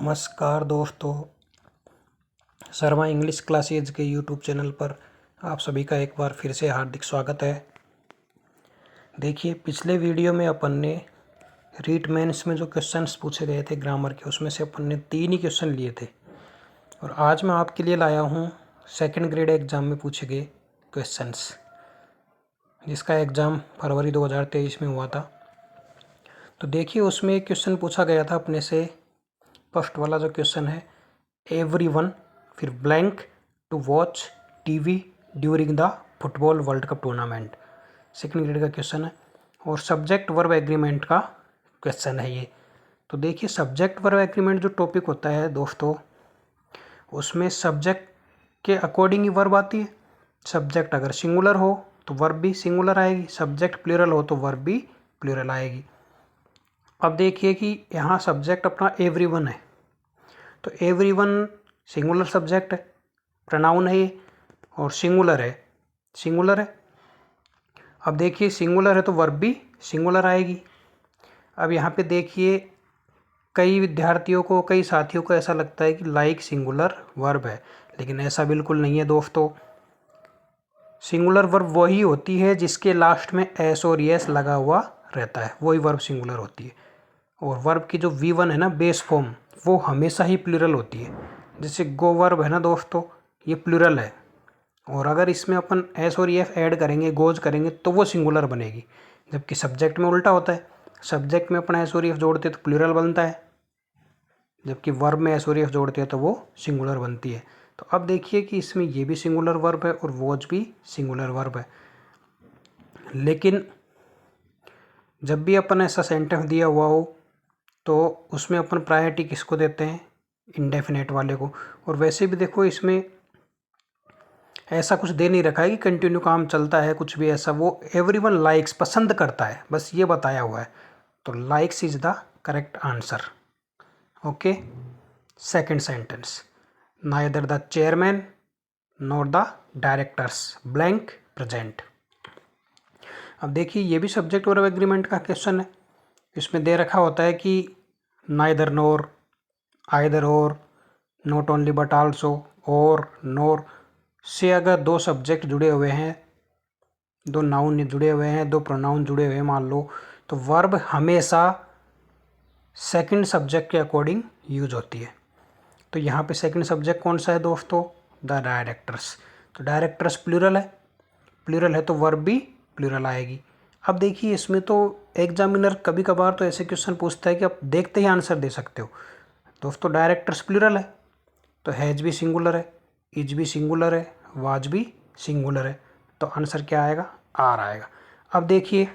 नमस्कार दोस्तों, Sharma English classes के यूट्यूब चैनल पर आप सभी का एक बार फिर से हार्दिक स्वागत है। देखिए, पिछले वीडियो में अपन ने रीट मेंस में जो क्वेश्चंस पूछे गए थे ग्रामर के, उसमें से अपन ने 3 ही क्वेश्चन लिए थे और आज मैं आपके लिए लाया हूँ सेकंड ग्रेड एग्ज़ाम में पूछे गए क्वेश्चंस, जिसका एग्ज़ाम फरवरी 2023 में हुआ था। तो देखिए, उसमें एक क्वेश्चन पूछा गया था अपने से। फर्स्ट वाला जो क्वेश्चन है, एवरीवन फिर blank to watch TV during the football world cup tournament. Second grade का क्वेश्चन है और सब्जेक्ट वर्ब एग्रीमेंट का क्वेश्चन है ये। तो देखिए, सब्जेक्ट वर्ब एग्रीमेंट जो टॉपिक होता है दोस्तों, उसमें सब्जेक्ट के अकॉर्डिंग ही वर्ब आती है। सब्जेक्ट अगर सिंगुलर हो तो वर्ब भी सिंगुलर आएगी, सब्जेक्ट प्लूरल हो तो वर्ब भी प्लूरल आएगी। अब देखिए कि यहाँ सब्जेक्ट अपना एवरीवन है, तो एवरीवन सिंगुलर सब्जेक्ट है, प्रोनाउन है ये, और सिंगुलर है। अब देखिए, सिंगुलर है तो वर्ब भी सिंगुलर आएगी। अब यहाँ पे देखिए, कई विद्यार्थियों को, कई साथियों को ऐसा लगता है कि लाइक सिंगुलर वर्ब है, लेकिन ऐसा बिल्कुल नहीं है दोस्तों। सिंगुलर वर्ब वही होती है जिसके लास्ट में एस और एस लगा हुआ रहता है, वही वर्ब सिंगुलर होती है। और वर्ब की जो V1 है ना, बेस फॉर्म, वो हमेशा ही प्लूरल होती है। जैसे गो वर्ब है ना दोस्तों, ये प्लूरल है, और अगर इसमें अपन एस और एफ ऐड करेंगे, गोज करेंगे, तो वो सिंगुलर बनेगी। जबकि सब्जेक्ट में उल्टा होता है, सब्जेक्ट में अपन एस और एफ जोड़ते हैं तो प्लूरल बनता है, जबकि वर्ब में एस और एफ जोड़ते हैं तो वो सिंगुलर बनती है। तो अब देखिए कि इसमें ये भी सिंगुलर वर्ब है और वॉच भी सिंगुलर वर्ब है। लेकिन जब भी अपन ऐसा सेंटेंस दिया हुआ हो तो उसमें अपन प्रायोरिटी किसको देते हैं? इंडेफिनेट वाले को। और वैसे भी देखो, इसमें ऐसा कुछ दे नहीं रखा है कि कंटिन्यू काम चलता है, कुछ भी ऐसा। वो एवरीवन लाइक्स, पसंद करता है, बस ये बताया हुआ है। तो likes is the correct answer. Okay, second sentence, neither the chairman nor the directors blank present. अब देखिए, ये भी सब्जेक्ट वर्ब एग्रीमेंट का क्वेश्चन है। इसमें दे रखा होता है कि नाइदर नोर, आइदर और, नॉट ओनली बट आल्सो, और, नोर से अगर दो सब्जेक्ट जुड़े हुए हैं, दो नाउन जुड़े हुए हैं, दो प्रोनाउन जुड़े हुए हैं मान लो, तो वर्ब हमेशा सेकंड सब्जेक्ट के अकॉर्डिंग यूज होती है। तो यहाँ पे सेकंड सब्जेक्ट कौन सा है दोस्तों? The directors. तो डायरेक्टर्स प्लूरल है तो वर्ब भी प्लूरल आएगी। अब देखिए, इसमें तो एग्जामिनर कभी कभार तो ऐसे क्वेश्चन पूछता है कि आप देखते ही आंसर दे सकते हो। दोस्तों, डायरेक्टर्स प्लूरल है तो हैज भी सिंगुलर है, इज भी सिंगुलर है, वाज भी सिंगुलर है, तो आंसर क्या आएगा? आर आएगा। अब देखिए,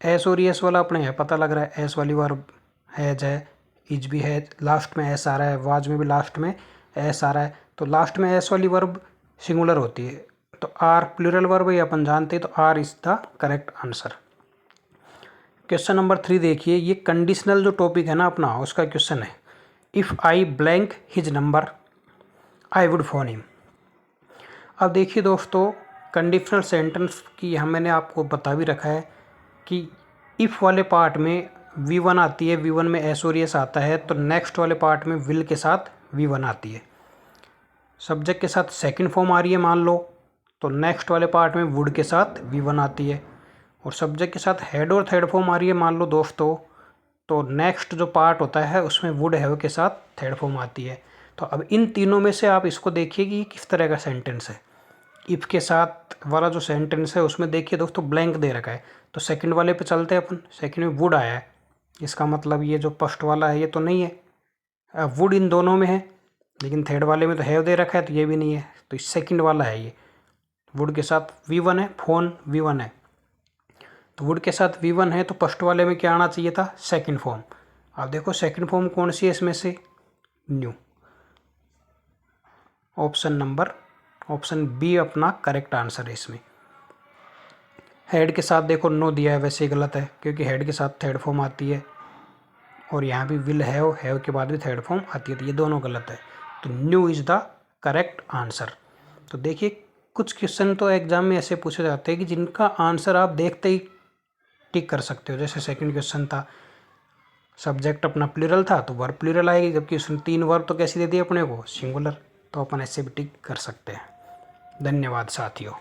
एस और एस वाला अपने है, पता लग रहा है एस वाली वर्ब हैज है, इज भी है, लास्ट में एस आ रहा है, वाज में भी लास्ट में एस आ रहा है, तो लास्ट में एस वाली वर्ब सिंगुलर होती है, तो आर प्लूरल वर्ब है, अपन जानते हैं, तो are is the correct answer. Question number 3 देखिए, ये कंडीशनल जो टॉपिक है ना अपना, उसका क्वेश्चन है, if I blank his number I would phone him. अब देखिए दोस्तों, कंडीशनल सेंटेंस की यहाँ मैंने आपको बता भी रखा है कि इफ़ वाले पार्ट में V1 आती है, V1 में एस और एस आता है, तो नेक्स्ट वाले पार्ट में विल के साथ V1 आती है। सब्जेक्ट के साथ सेकंड फॉर्म आ रही है मान लो, तो नेक्स्ट वाले पार्ट में वुड के साथ V1 आती है। और सब्जेक्ट के साथ हेड और थर्ड फॉर्म आ रही है मान लो दोस्तों, तो नेक्स्ट जो पार्ट होता है उसमें वुड हैव के साथ थर्ड फॉर्म आती है। तो अब इन तीनों में से आप इसको देखिए कि किस तरह का सेंटेंस है। इफ़ के साथ वाला जो सेंटेंस है उसमें देखिए दोस्तों, ब्लैंक दे रखा है, तो सेकंड वाले पे चलते हैं अपन। सेकंड में वुड आया है, इसका मतलब ये जो फर्स्ट वाला है ये तो नहीं है। वुड इन दोनों में है, लेकिन थर्ड वाले में तो हैव दे रखा है, तो ये भी नहीं है, तो सेकंड वाला है ये। वुड के साथ V1 है, फोन V1 है, तो वुड के साथ V1 है, तो फर्स्ट वाले में क्या आना चाहिए था? Second form. अब देखो सेकंड फॉर्म कौन सी है इसमें से? न्यू। ऑप्शन बी अपना करेक्ट आंसर है इसमें। हेड के साथ देखो नो दिया है, वैसे ही गलत है, क्योंकि हेड के साथ थर्ड फॉर्म आती है, और यहाँ भी विल हैव के बाद भी थर्ड फॉर्म आती है, तो ये दोनों गलत है। तो new is the correct answer. तो देखिए, कुछ क्वेश्चन तो एग्जाम में ऐसे पूछे जाते हैं कि जिनका आंसर आप देखते ही टिक कर सकते हो। जैसे सेकंड क्वेश्चन था, सब्जेक्ट अपना प्लूरल था तो वर्ब प्लूरल आएगी, जबकि उसने 3 वर्ब तो कैसी दे दी अपने को, सिंगुलर। तो अपन ऐसे भी टिक कर सकते हैं। धन्यवाद साथियों।